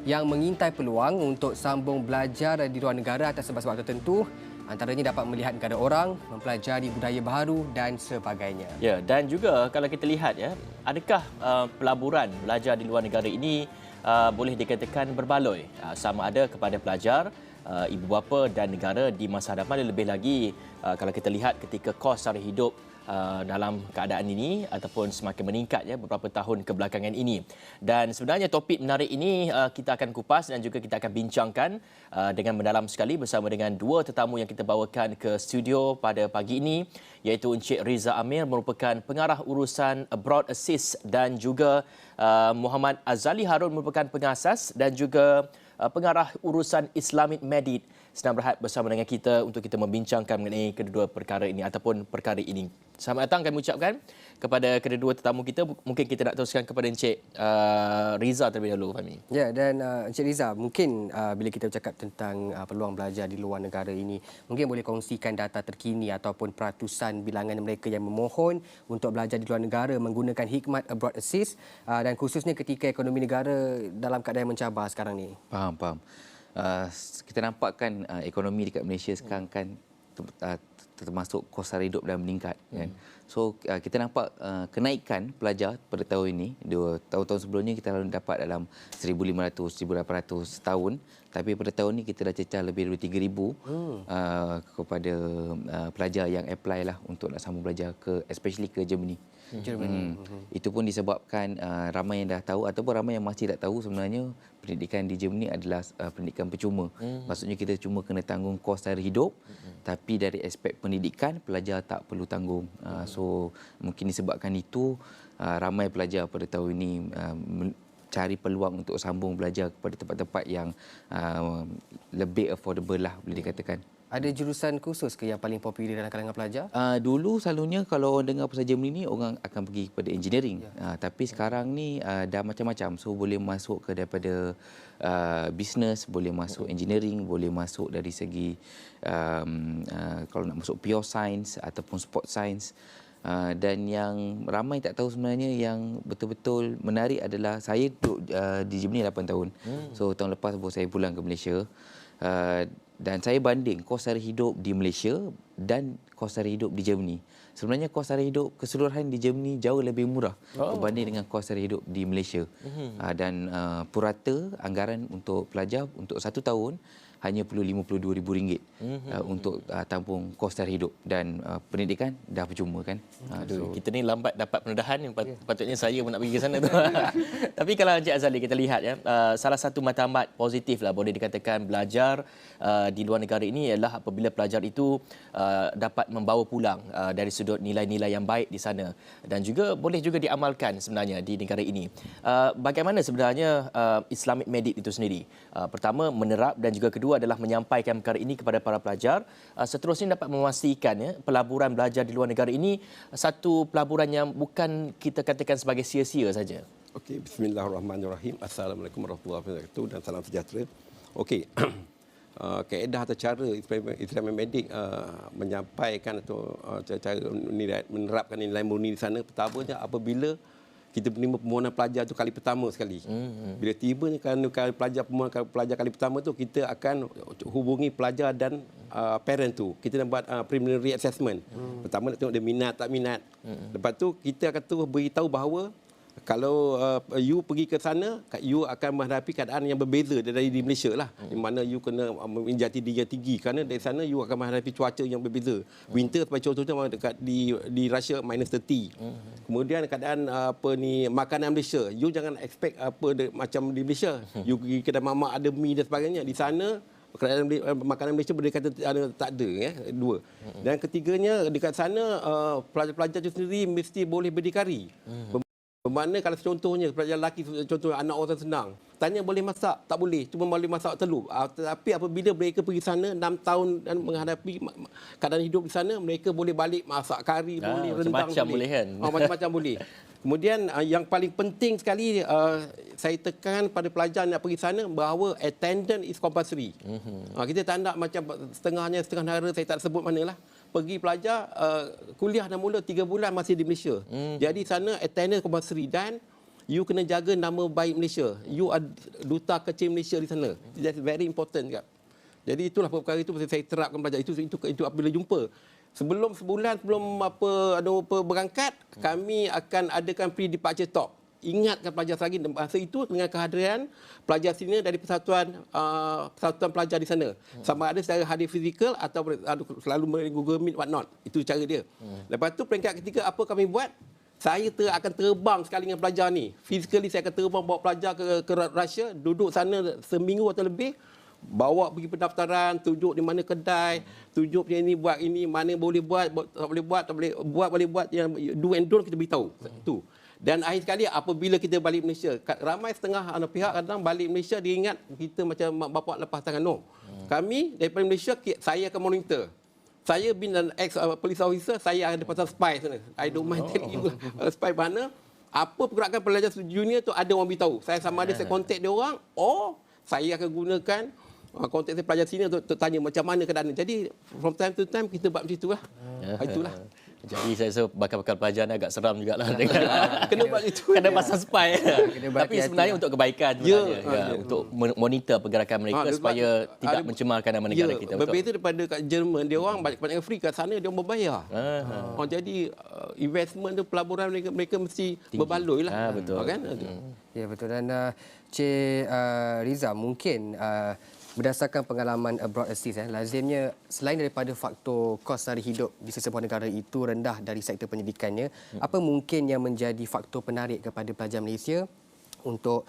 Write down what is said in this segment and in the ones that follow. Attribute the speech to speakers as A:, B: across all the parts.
A: yang mengintai peluang untuk sambung belajar di luar negara atas sebab-sebab tertentu. Antaranya dapat melihat negara orang, mempelajari budaya baru dan sebagainya.
B: Ya, dan juga kalau kita lihat ya, adakah pelaburan belajar di luar negara ini boleh dikatakan berbaloi sama ada kepada pelajar, ibu bapa dan negara di masa hadapan, lebih lagi kalau kita lihat ketika kos sara hidup dalam keadaan ini ataupun semakin meningkat ya beberapa tahun kebelakangan ini. Dan sebenarnya topik menarik ini kita akan kupas dan juga kita akan bincangkan dengan mendalam sekali bersama dengan dua tetamu yang kita bawakan ke studio pada pagi ini, iaitu Encik Riza Amir merupakan pengarah urusan Abroad Assist dan juga Muhammad Azali Harun merupakan pengasas dan juga pengarah urusan Islamic Medit sedang berehat bersama dengan kita untuk kita membincangkan mengenai kedua perkara ini ataupun perkara ini. Selamat datang kami ucapkan kepada kedua tetamu kita. Mungkin kita nak teruskan kepada Encik Riza terlebih dahulu, Fahmi.
A: Ya, dan Encik Riza, mungkin bila kita bercakap tentang peluang belajar di luar negara ini, mungkin boleh kongsikan data terkini ataupun peratusan bilangan mereka yang memohon untuk belajar di luar negara menggunakan khidmat Abroad Assist dan khususnya ketika ekonomi negara dalam keadaan yang mencabar sekarang ni.
C: Faham. Kita nampak kan ekonomi dekat Malaysia sekarang kan termasuk kos sara hidup dah meningkat kan. So kita nampak kenaikan pelajar pada tahun ini. Tahun-tahun sebelumnya kita lalu dapat dalam 1,500 1,800 setahun, tapi pada tahun ini kita dah cecah lebih dari 3,000 kepada pelajar yang apply lah untuk nak sambung belajar especially ke Germany. Itu pun disebabkan ramai yang dah tahu ataupun ramai yang masih tak tahu sebenarnya pendidikan di Germany adalah pendidikan percuma. Maksudnya kita cuma kena tanggung kos sara hidup, tapi dari aspek pendidikan pelajar tak perlu tanggung. So mungkin disebabkan itu ramai pelajar pada tahun ini cari peluang untuk sambung belajar kepada tempat-tempat yang lebih affordable lah boleh dikatakan.
A: Ada jurusan khusus ke yang paling popular dalam kalangan pelajar?
C: Dulu selalunya kalau orang dengar pasal Germany ni orang akan pergi kepada engineering. Tapi sekarang ni dah macam-macam. So boleh masuk ke daripada business, boleh masuk engineering, boleh masuk dari segi kalau nak masuk pure science ataupun sport science. Dan yang ramai tak tahu sebenarnya yang betul-betul menarik adalah saya duduk di Germany 8 tahun. So tahun lepas baru saya pulang ke Malaysia. Dan saya banding kos sara hidup di Malaysia dan kos sara hidup di Germany. Sebenarnya kos sara hidup keseluruhan di Germany jauh lebih murah berbanding dengan kos sara hidup di Malaysia. Dan purata anggaran untuk pelajar untuk 1 tahun hanya perlu RM52,000 untuk tampung kos sara hidup dan pendidikan dah percuma kan.
B: So, kita ni lambat dapat pendedahan, patutnya saya pun nak pergi ke sana tu. Tapi kalau Encik Azali kita lihat ya, salah satu matlamat positif lah boleh dikatakan belajar di luar negara ini ialah apabila pelajar itu dapat membawa pulang dari sudut nilai-nilai yang baik di sana dan juga boleh juga diamalkan sebenarnya di negara ini. Bagaimana sebenarnya Islamic Medit itu sendiri? Pertama menerap dan juga kedua adalah menyampaikan perkara ini kepada para pelajar. Seterusnya dapat memastikan ya, pelaburan belajar di luar negara ini satu pelaburan yang bukan kita katakan sebagai sia-sia saja.
D: Okey, bismillahirrahmanirrahim. Assalamualaikum warahmatullahi wabarakatuh dan salam sejahtera. Okey. Kaedah atau cara Islamic Medit menyampaikan atau cara menerapkan nilai murni di sana, pertamanya apabila kita menerima permohonan pelajar tu kali pertama sekali. Bila tibanya permohonan pelajar kali pertama tu, kita akan hubungi pelajar dan parent tu. Kita nak buat preliminary assessment. Pertama nak tengok dia minat tak minat. Lepas tu kita akan terus beritahu bahawa kalau you pergi ke sana, you akan menghadapi keadaan yang berbeza dari di Malaysia lah. Di mana you kena menjati diri yang tinggi. Kerana dari sana you akan menghadapi cuaca yang berbeza. Winter seperti contohnya dekat di Russia -30. Kemudian keadaan makanan Malaysia. You jangan expect macam di Malaysia. You pergi kedai mamak ada mi dan sebagainya. Di sana kerajaan makanan Malaysia boleh kata tak ada ya. Dua. Dan ketiganya dekat sana pelajar-pelajar itu sendiri mesti boleh berdikari. Bermakna kalau contohnya pelajar lelaki, contoh anak orang senang, tanya boleh masak, tak boleh, cuma boleh masak telur. Tetapi apabila mereka pergi sana 6 tahun dan menghadapi keadaan hidup di sana, mereka boleh balik masak kari, boleh rendang,
B: macam-macam boleh kan.
D: Macam-macam boleh. Kemudian yang paling penting sekali saya tekan pada pelajar nak pergi sana bahawa attendance is compulsory. Kita tak nak macam setengah negara, saya tak sebut manalah. Pergi pelajar kuliah dah mula 3 bulan masih di Malaysia. Jadi sana attendance compulsory dan you kena jaga nama baik Malaysia. You are duta kecil Malaysia di sana. That's very important kan. Jadi itulah perkara itu saya terapkan pelajar itu apabila jumpa. Sebulan sebelum berangkat, kami akan adakan pre-departure talk. Ingatkan pelajar lagi masa itu dengan kehadiran pelajar senior dari persatuan pelajar di sana. Sama ada secara hadir fizikal atau selalu melalui Google Meet what not. Itu cara dia. Lepas tu peringkat ketiga apa kami buat? Saya akan terbang sekali dengan pelajar ni. Physically saya akan terbang bawa pelajar ke Russia, duduk sana seminggu atau lebih. Bawa pergi pendaftaran, tunjuk di mana kedai, tunjuk ini buat ini, mana boleh buat, tak boleh buat, tak boleh buat, yang do and don't kita beritahu. Tu. Dan akhir sekali apabila kita balik Malaysia, ramai setengah pihak kadang balik Malaysia dia ingat kita macam mak bapak lepas tangan. No. Kami daripada Malaysia saya akan monitor. Saya bin dan ex police officer, saya ada pasal spy sana. I don't mind telling you spy mana. Apa pergerakan pelajar junior tu ada orang beritahu. Saya sama ada saya contact dia orang, saya akan gunakan kontak saya pelajar sini untuk tanya macam mana keadaan. Jadi from time to time kita buat macam itulah. Itulah.
B: Jadi saya rasa bakal-bakal pelajar ni agak seram jugalah dengan
D: kena buat itu.
B: Kena pasal spy. Tapi sebenarnya untuk kebaikan sebenarnya. Untuk monitor pergerakan mereka supaya tidak mencemarkan nama negara kita.
D: Berbeza daripada kat Jerman, dia orang banyak free, kat sana dia orang berbayar. Jadi investment tu pelaburan mereka mesti berbaloi lah.
B: Betul.
D: Kan?
A: Ya betul. Dan Cik Riza, mungkin berdasarkan pengalaman abroad assist, lazimnya selain daripada faktor kos sara hidup di sesebuah negara itu rendah dari sektor pendidikannya, apa mungkin yang menjadi faktor penarik kepada pelajar Malaysia untuk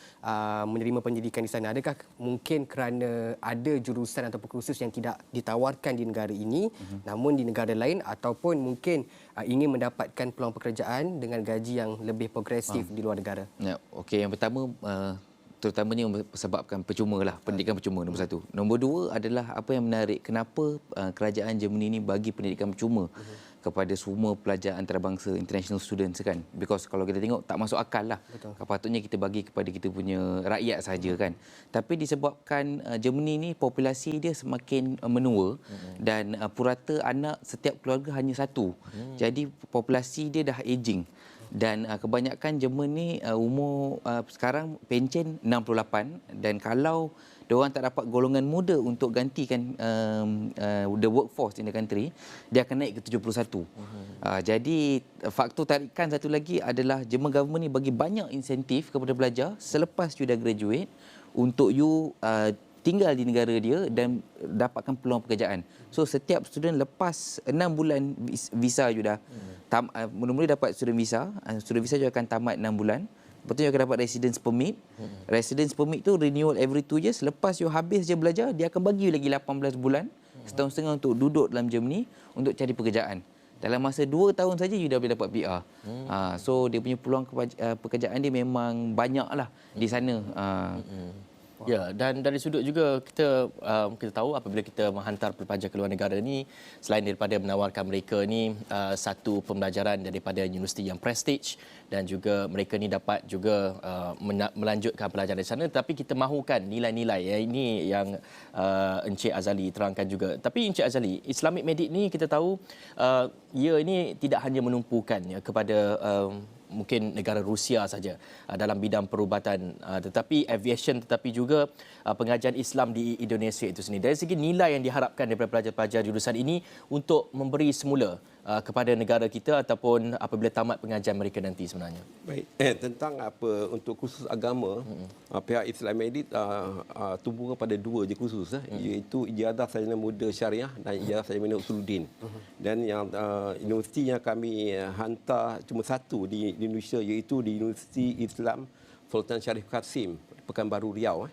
A: menerima pendidikan di sana? Adakah mungkin kerana ada jurusan atau kursus yang tidak ditawarkan di negara ini namun di negara lain, ataupun mungkin ingin mendapatkan peluang pekerjaan dengan gaji yang lebih progresif di luar negara?
C: Ya, okey, yang pertama terutamanya sebabkan percuma lah, pendidikan percuma nombor satu. Nombor dua adalah apa yang menarik, kenapa kerajaan Germany ini bagi pendidikan percuma kepada semua pelajar antarabangsa, international students kan. Because kalau kita tengok tak masuk akal lah. Betul. Patutnya kita bagi kepada kita punya rakyat saja kan. Tapi disebabkan Germany ni populasi dia semakin menua dan purata anak setiap keluarga hanya satu. Jadi populasi dia dah aging. Dan kebanyakan Jerman ni umur sekarang pencen 68, dan kalau diorang tak dapat golongan muda untuk gantikan the workforce in the country, dia akan naik ke 71. Jadi faktor tarikan satu lagi adalah Jerman government ni bagi banyak insentif kepada pelajar selepas you dah graduate untuk you tinggal di negara dia dan dapatkan peluang pekerjaan. So setiap student lepas 6 bulan visa you dah mula-mula dapat student visa you akan tamat 6 bulan. Lepas tu you akan dapat residence permit. Residence permit tu renewal every 2 years. Lepas you habis je belajar, dia akan bagi you lagi 18 bulan, setahun setengah untuk duduk dalam Germany untuk cari pekerjaan. Dalam masa 2 tahun saja you dah boleh dapat PR. So dia punya peluang pekerjaan dia memang banyak lah di sana.
B: Ya, dan dari sudut juga kita tahu apabila kita menghantar pelajar ke luar negara ni, selain daripada menawarkan mereka ni satu pembelajaran daripada universiti yang prestige, dan juga mereka ni dapat juga melanjutkan pelajaran di sana, tapi kita mahukan nilai-nilai ini yang Encik Azali terangkan juga. Tapi Encik Azali, Islamic Medic ni kita tahu ia ini tidak hanya menumpukan kepada mungkin negara Rusia saja dalam bidang perubatan, tetapi aviation, tetapi juga pengajian Islam di Indonesia itu sendiri. Dari segi nilai yang diharapkan daripada pelajar-pelajar jurusan ini untuk memberi semula kepada negara kita ataupun apabila tamat pengajian mereka nanti sebenarnya.
D: Baik, tentang apa untuk kursus agama, pihak Islam Medit tumbuh pada 2 je kursus, iaitu Ijazah Sarjana Muda Syariah dan Ijazah Sarjana Usuluddin. Dan yang universiti yang kami hantar cuma satu di Indonesia, iaitu di Universiti Islam Sultan Syarif Qasim, Pekanbaru Riau.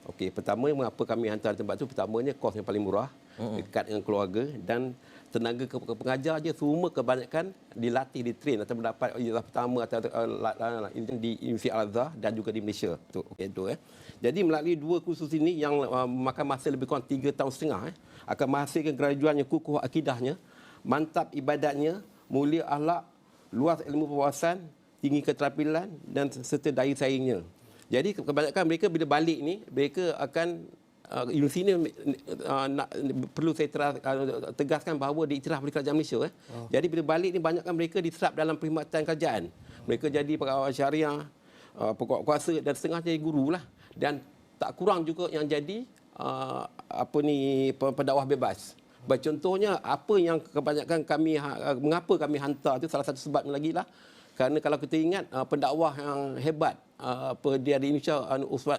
D: Okey, pertama mengapa kami hantar tempat tu? Pertamanya kos yang paling murah, dekat dengan keluarga, dan tenaga pengajar je semua kebanyakan dilatih, ditrain atau mendapat ijazah pertama atau di Universiti Al-Azhar dan juga di Malaysia. Jadi melalui 2 kursus ini yang memakan masa lebih kurang 3 tahun setengah, akan menghasilkan graduan yang kukuh akidahnya, mantap ibadatnya, mulia akhlak, luas ilmu wawasan, tinggi keterampilan dan serta daya saingnya. Jadi kebanyakan mereka bila balik ni, mereka akan universiti ini perlu saya tegaskan bahawa diiktiraf oleh kerajaan Malaysia. Jadi bila balik ni banyakkan mereka diserap dalam perkhidmatan kerajaan. Mereka jadi pegawai syariah, kuasa dan setengah jadi guru lah. Dan tak kurang juga yang jadi pendakwah bebas. Contohnya apa yang kebanyakan mengapa kami hantar itu salah satu sebabnya lagi lah. Kerana kalau kita ingat pendakwah yang hebat dia di Indonesia,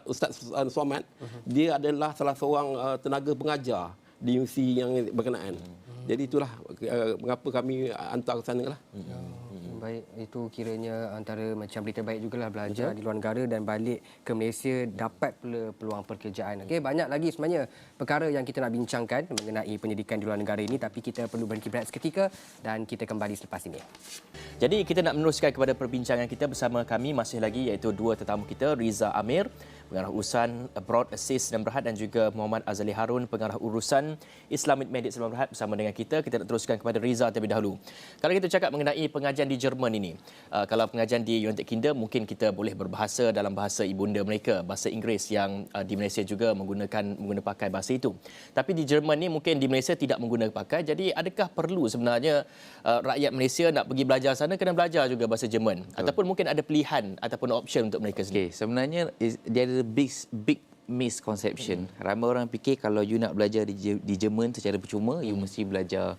D: Ustaz Somad, dia adalah salah seorang tenaga pengajar di universiti yang berkenaan. Jadi itulah mengapa kami hantar ke sana lah.
A: Baik, itu kiranya antara macam berita baik jugalah belajar di luar negara dan balik ke Malaysia dapat pula peluang pekerjaan. Okey, banyak lagi sebenarnya perkara yang kita nak bincangkan mengenai pendidikan di luar negara ini, tapi kita perlu berhenti berehat seketika dan kita kembali selepas ini.
B: Jadi kita nak meneruskan kepada perbincangan kita bersama kami masih lagi, iaitu dua tetamu kita, Riza Amir, Pengarah Urusan Abroad Aziz Sdn Bhd, dan juga Muhammad Azali Harun, Pengarah Urusan Islamic Medic Sdn Bhd bersama dengan kita. Kita nak teruskan kepada Riza terlebih dahulu. Kalau kita cakap mengenai pengajian di Jerman ini, kalau pengajian di United Kingdom mungkin kita boleh berbahasa dalam bahasa ibunda mereka, bahasa Inggeris, yang di Malaysia juga menggunakan pakai bahasa itu. Tapi di Jerman ni mungkin di Malaysia tidak menggunakan pakai. Jadi adakah perlu sebenarnya rakyat Malaysia nak pergi belajar sana kena belajar juga bahasa Jerman, ataupun mungkin ada pilihan ataupun option untuk mereka sendiri?
C: Sebenarnya dia ada big misconception. Ramai orang fikir kalau you nak belajar di Jerman secara percuma, you mesti belajar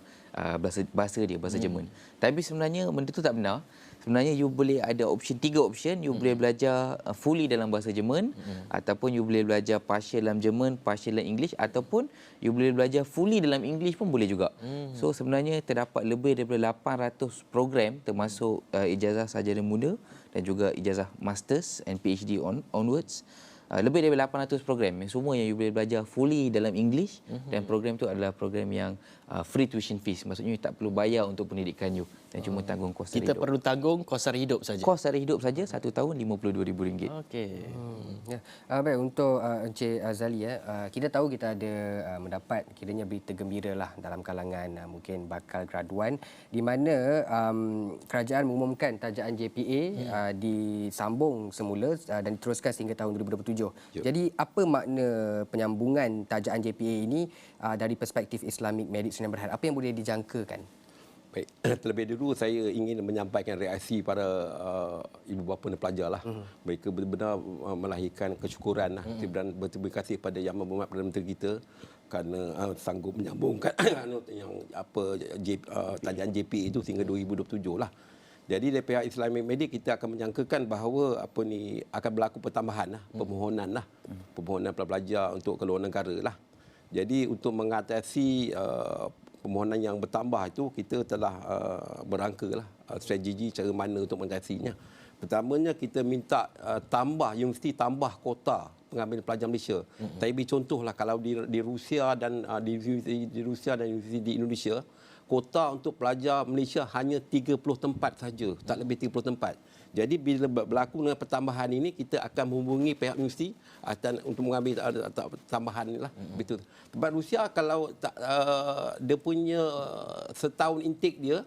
C: bahasa Jerman. Tapi sebenarnya benda tu tak benar. Sebenarnya you boleh ada tiga option. You boleh belajar fully dalam bahasa Jerman, ataupun you boleh belajar partial dalam Jerman, partial dalam English, ataupun you boleh belajar fully dalam English pun boleh juga. So sebenarnya terdapat lebih daripada 800 program, termasuk ijazah sarjana muda dan juga ijazah masters and PhD onwards. Lebih daripada 800 program yang semua yang you boleh belajar fully dalam English, dan program tu adalah program yang free tuition fees. Maksudnya you tak perlu bayar untuk pendidikan you dan cuma tanggung kos sara hidup.
B: Kita perlu tanggung kos sara hidup saja.
C: Kos sara hidup saja 1 tahun RM52,000.
B: Okey.
A: Ya. Baik, untuk Encik Azali, kita tahu kita ada mendapat kiranya berita gembira lah dalam kalangan mungkin bakal graduan, di mana kerajaan mengumumkan tajaan JPA disambung semula dan diteruskan sehingga tahun 2027. Jadi apa makna penyambungan tajaan JPA ini dari perspektif Islamic Medic Sdn Bhd? Apa yang boleh dijangkakan?
D: Baik, terlebih dulu saya ingin menyampaikan reaksi para ibu bapa dan pelajar lah. Mereka benar-benar melahirkan kesyukuran lah, dan berterima kasih pada Yang Berhormat Perdana Menteri kita kerana sanggup menyambungkan tajaan JPA itu sehingga 2027 lah. Jadi dari pihak Islamic Medic kita akan menyangkakan bahawa akan berlaku pertambahan lah, permohonan pelajar untuk ke luar negara lah. Jadi untuk mengatasi permohonan yang bertambah itu, kita telah berangka lah strategi cara mana untuk mengatasinya. Pertamanya kita minta universiti tambah kota pengambilan pelajar Malaysia. Saya beri contohlah, kalau di Rusia dan di Rusia dan universiti di Indonesia, kota untuk pelajar Malaysia hanya 30 tempat saja, tak lebih 30 tempat. Jadi bila berlaku dengan pertambahan ini, kita akan menghubungi pihak universiti untuk mengambil tambahan inilah. Betul. Tempat Rusia kalau dia punya setahun intake dia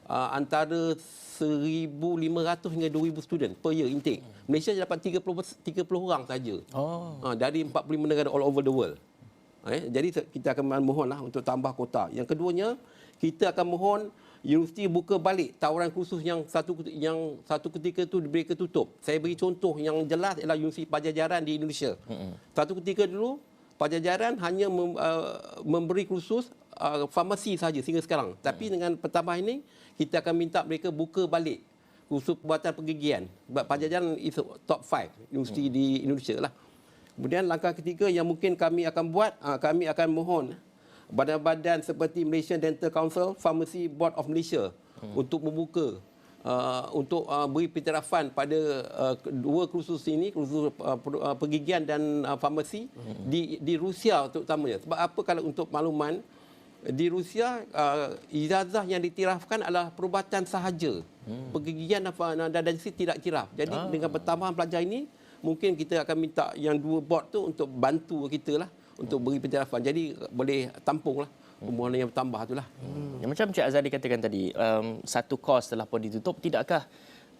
D: antara 1,500 hingga 2,000 student per year intake. Malaysia dapat 30 orang saja. Dari 45 negara all over the world. Jadi kita akan mohonlah untuk tambah kota. Yang keduanya, kita akan mohon universiti buka balik tawaran kursus yang satu ketika itu mereka tutup. Saya beri contoh yang jelas ialah Universiti Pajajaran di Indonesia. Satu ketika dulu Pajajaran hanya memberi kursus farmasi saja sehingga sekarang. Tapi dengan pertambahan ini, kita akan minta mereka buka balik kursus perubatan pergigian. Sebab Pajajaran is top 5 universiti di Indonesia lah. Kemudian langkah ketiga yang mungkin kami akan buat, kami akan mohon badan-badan seperti Malaysian Dental Council, Pharmacy Board of Malaysia untuk membuka, untuk beri pentarafan pada dua kursus ini, kursus pergigian dan farmasi di Rusia terutamanya. Sebab apa, kalau untuk makluman, di Rusia ijazah yang diiktirafkan adalah perubatan sahaja. Pergigian dan dentistry tidak iktiraf. Jadi dengan pertambahan pelajar ini, mungkin kita akan minta yang dua board tu untuk bantu kita lah, untuk beri pentarafan. Jadi boleh tampunglah permohonan yang bertambah itulah.
B: Macam Cik Azali katakan tadi, satu kos telah pun ditutup, tidakkah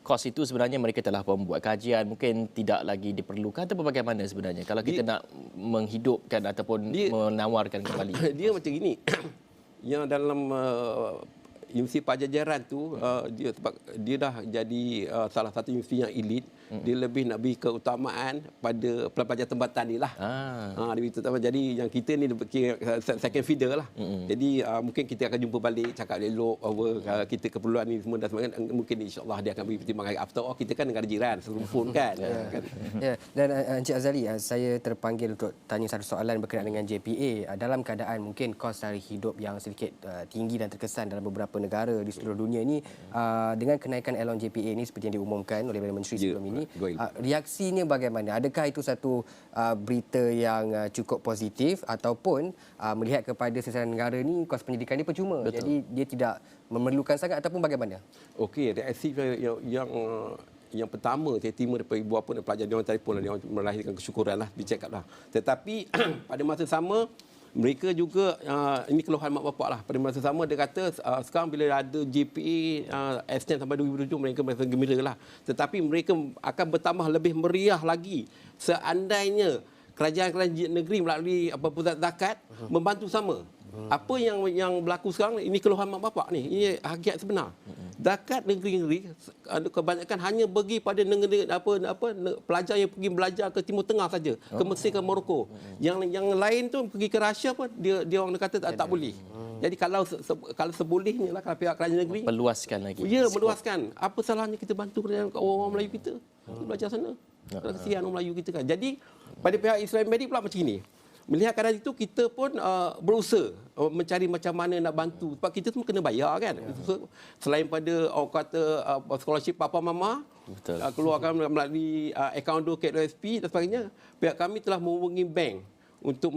B: kos itu sebenarnya mereka telah membuat kajian, mungkin tidak lagi diperlukan, atau bagaimana sebenarnya kalau kita nak menghidupkan ataupun menawarkan kembali?
D: Dia macam ini. Yang dalam Universiti Pajajaran tu dia sebab dia dah jadi salah satu universiti yang elit. Dia lebih nak beri keutamaan pada pelajar tempatan ni lah. Dia beri keutamaan. Jadi yang kita ni second feeder lah. Jadi mungkin kita akan jumpa balik, cakap elok kita keperluan ni semua dan sebagainya. Mungkin insyaAllah dia akan beri pertimbangan. After all kita kan negara jiran, serumpun kan.
A: Dan Encik Azali, saya terpanggil untuk tanya satu soalan berkenaan dengan JPA. Dalam keadaan mungkin kos tarikh hidup yang sedikit tinggi dan terkesan dalam beberapa negara di seluruh dunia ini, dengan kenaikan allowance JPA ini seperti yang diumumkan oleh Perdana Menteri sebelum ini, reaksinya bagaimana? Adakah itu satu berita yang cukup positif ataupun melihat kepada sasaran negara ni kos pendidikan ini percuma? Betul. Jadi dia tidak memerlukan sangat ataupun bagaimana?
D: Okey, reaksi yang pertama saya terima daripada ibu bapa dan pelajar, dia orang telefon, dia orang melahirkan kesyukuran lah, dicakap lah. Tetapi pada masa sama mereka juga ini keluhan mak bapak lah. Pada masa sama dia kata sekarang bila ada JPA extend sampai 2007 mereka merasa gembira lah. Tetapi mereka akan bertambah lebih meriah lagi seandainya kerajaan-kerajaan negeri melalui pusat zakat membantu sama. Apa yang berlaku sekarang ini keluhan mak bapak ni, ini hakikat sebenar. Zakat negeri-negeri kebanyakan hanya bagi pada negara pelajar yang pergi belajar ke Timur Tengah saja, ke Mesir, ke Morocco. Yang lain tu pergi ke Russia pun dia orang kata tak boleh. Jadi kalau sebolehnya lah kalau pihak kerajaan negeri
B: perluaskan lagi.
D: Ya, meluaskan. Apa salahnya kita bantu orang Melayu kita belajar sana? Kesian orang Melayu kita kan. Jadi pada pihak Islamic Medik pula macam ini. Melihat keadaan itu, kita pun berusaha mencari macam mana nak bantu. Sebab kita semua kena bayar kan. Selain pada orang kata scholarship papa mama, keluarkan melalui akaun KWSP dan sebagainya, pihak kami telah menghubungi bank untuk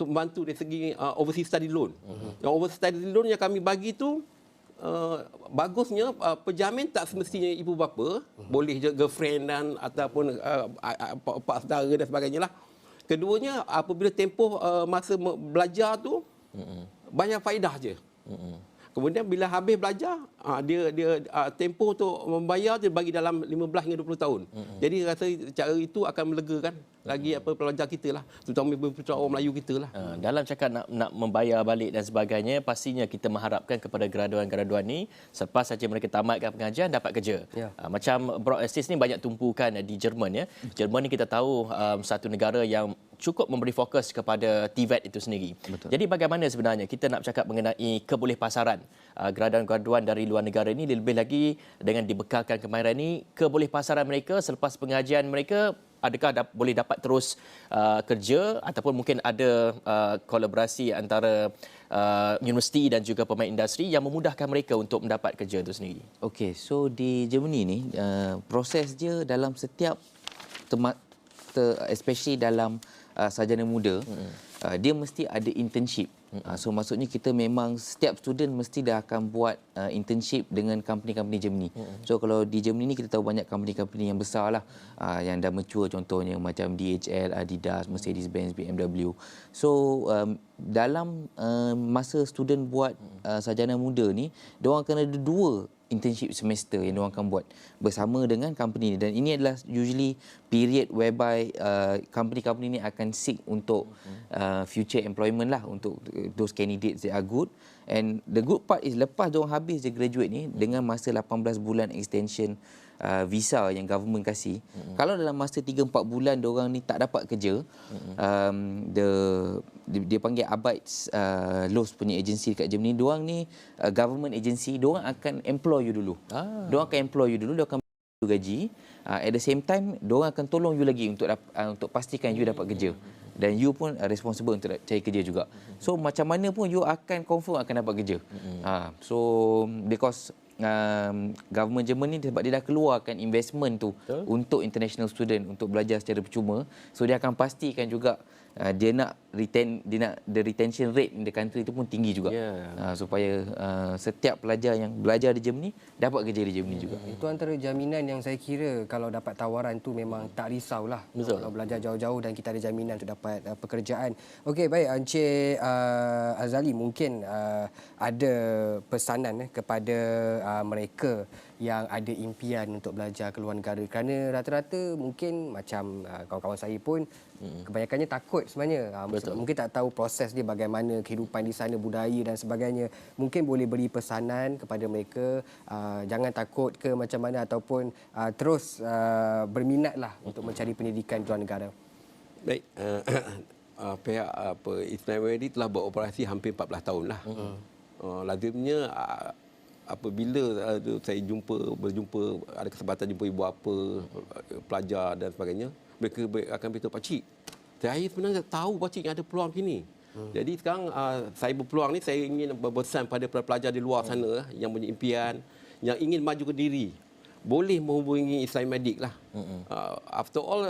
D: membantu dari segi overseas study loan. Yang overseas study loan yang kami bagi tu bagusnya penjamin tak semestinya ibu bapa, boleh je girlfriend dan ataupun pak saudara dan sebagainya lah. Keduanya apabila tempoh masa belajar tu banyak faedah je. Kemudian bila habis belajar dia tempoh untuk membayar dia bagi dalam 15 hingga 20 tahun. Jadi rasa cara itu akan melegakan lagi pelajar kita lah, terutama orang Melayu kita lah.
B: Dalam cakap nak membayar balik dan sebagainya, pastinya kita mengharapkan kepada graduan-graduan ni selepas saja mereka tamatkan pengajian dapat kerja. Macam Broadcast ni banyak tumpukan di Jerman ya. Jerman ni kita tahu satu negara yang cukup memberi fokus kepada TVET itu sendiri. Betul. Jadi bagaimana sebenarnya kita nak bercakap mengenai kebolehpasaran graduan-graduan dari luar negara ini, lebih lagi dengan dibekalkan kemahiran ini, kebolehpasaran mereka selepas pengajian mereka, adakah boleh dapat terus kerja ataupun mungkin ada kolaborasi antara universiti dan juga pemain industri yang memudahkan mereka untuk mendapat kerja itu sendiri?
C: Okey, so di Germany ni proses je dalam setiap especially dalam sarjana muda, dia mesti ada internship. So maksudnya kita memang setiap student mesti dah akan buat internship dengan company-company Germany. So kalau di Germany ni kita tahu banyak company-company yang besar lah, yang dah mature, contohnya macam DHL, Adidas, Mercedes-Benz, BMW. So dalam masa student buat sarjana muda ni, diorang akan ada 2 internship semester yang diorang akan buat bersama dengan company ni, dan ini adalah usually period whereby company-company ni akan seek untuk future employment lah untuk those candidates that are good. And the good part is lepas diorang habis je graduate ni dengan masa 18 bulan extension visa yang government kasih, kalau dalam masa 3-4 bulan diorang ni tak dapat kerja, dia panggil Arbeits Los punya agency dekat Germany, diorang ni government agency, diorang akan employ you dulu. Diorang akan employ you dulu, diorang akan gaji, at the same time diorang akan tolong you lagi untuk pastikan you dapat kerja, dan you pun responsible untuk cari kerja juga. So macam mana pun you akan confirm akan dapat kerja. So because government Germany sebab dia dah keluarkan investment tu untuk international student untuk belajar secara percuma, so dia akan pastikan juga dia nak the retention rate in the country itu pun tinggi juga, supaya setiap pelajar yang belajar di Germany dapat kerja di Germany juga.
A: Itu antara jaminan yang saya kira kalau dapat tawaran tu memang tak risaulah.
B: Betul.
A: Kalau belajar jauh-jauh dan kita ada jaminan untuk dapat pekerjaan. Okey, baik Encik Azali, mungkin ada pesanan kepada mereka yang ada impian untuk belajar ke luar negara, kerana rata-rata mungkin macam kawan-kawan saya pun kebanyakannya takut sebenarnya. Mungkin tak tahu proses dia bagaimana, kehidupan di sana, budaya dan sebagainya. Mungkin boleh beri pesanan kepada mereka, jangan takut ke macam mana, ataupun terus berminatlah untuk mencari pendidikan di luar negara.
D: Baik, pihak Islam Medic telah beroperasi hampir 14 tahun lah. Lazimnya apabila saya berjumpa, ada kesempatan jumpa ibu bapa, pelajar dan sebagainya, mereka akan beritahu, pakcik, saya sebenarnya tahu pakcik yang ada peluang kini. Jadi sekarang saya berpeluang ni, saya ingin berpesan pada pelajar di luar sana yang punya impian, yang ingin maju ke diri, boleh menghubungi Islam Medic lah. After all,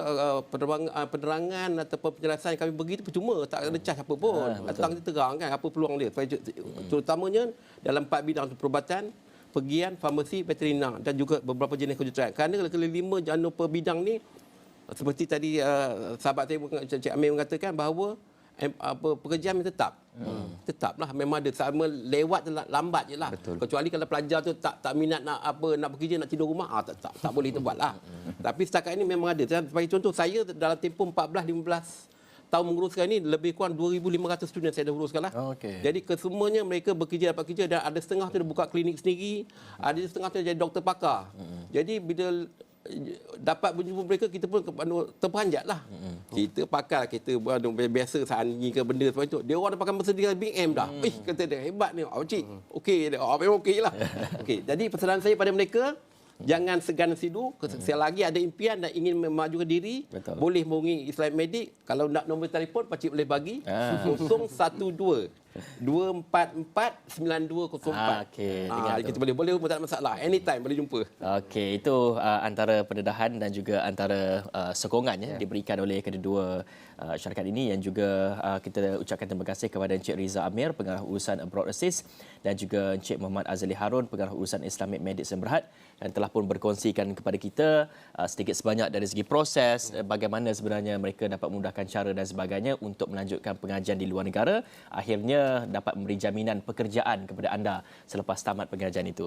D: penerangan ataupun penjelasan yang kami bagi itu percuma, tak ada charge apa pun. Datang kita terang kan apa peluang dia. Terutamanya dalam 4 bidang, perubatan, pergian, farmasi, veterina dan juga beberapa jenis kejuruteraan. Kerana kelima janur per bidang ni, seperti tadi sahabat saya Cik Amir mengatakan bahawa pekerjaan yang tetap. Tetaplah, memang ada, sama lewat lambat je lah. Kecuali kalau pelajar tu tak minat nak bekerja, nak tidur rumah, tak boleh kita buat lah. Tapi setakat ini memang ada. Sebagai contoh, saya dalam tempoh 14-15 tahun menguruskan ini, lebih kurang 2,500 student saya dah uruskan lah. Jadi kesemuanya mereka bekerja, dapat kerja, dan ada setengah tu dah buka klinik sendiri, ada setengah tu jadi doktor pakar. Jadi bila dapat berjumpa mereka, kita pun terperanjat lah. Kita pakar, kita biasa sehari ke benda seperti itu. Dia orang dah pakai mesin dengan BM dah. Kata dia, hebat ni. Cik, okey. Memang okey lah. Okey. Jadi pesanan saya pada mereka, jangan segan sidu. Selagi ada impian dan ingin memajukan diri, boleh menghubungi Islam Medic. Kalau nak nombor telefon, pakcik boleh bagi. 012 244-9204. Kita boleh tak ada masalah. Anytime boleh jumpa.
B: Okey, itu antara pendedahan dan juga antara sokongan diberikan oleh kedua syarikat ini, yang juga kita ucapkan terima kasih kepada Encik Riza Amir, pengarah urusan Abroad Assist, dan juga Encik Muhammad Azali Harun, pengarah urusan Islamic Medic Sdn Bhd, yang telah pun berkongsikan kepada kita sedikit sebanyak dari segi proses, bagaimana sebenarnya mereka dapat memudahkan cara dan sebagainya untuk melanjutkan pengajian di luar negara. Akhirnya dapat memberi jaminan pekerjaan kepada anda selepas tamat pengajian itu.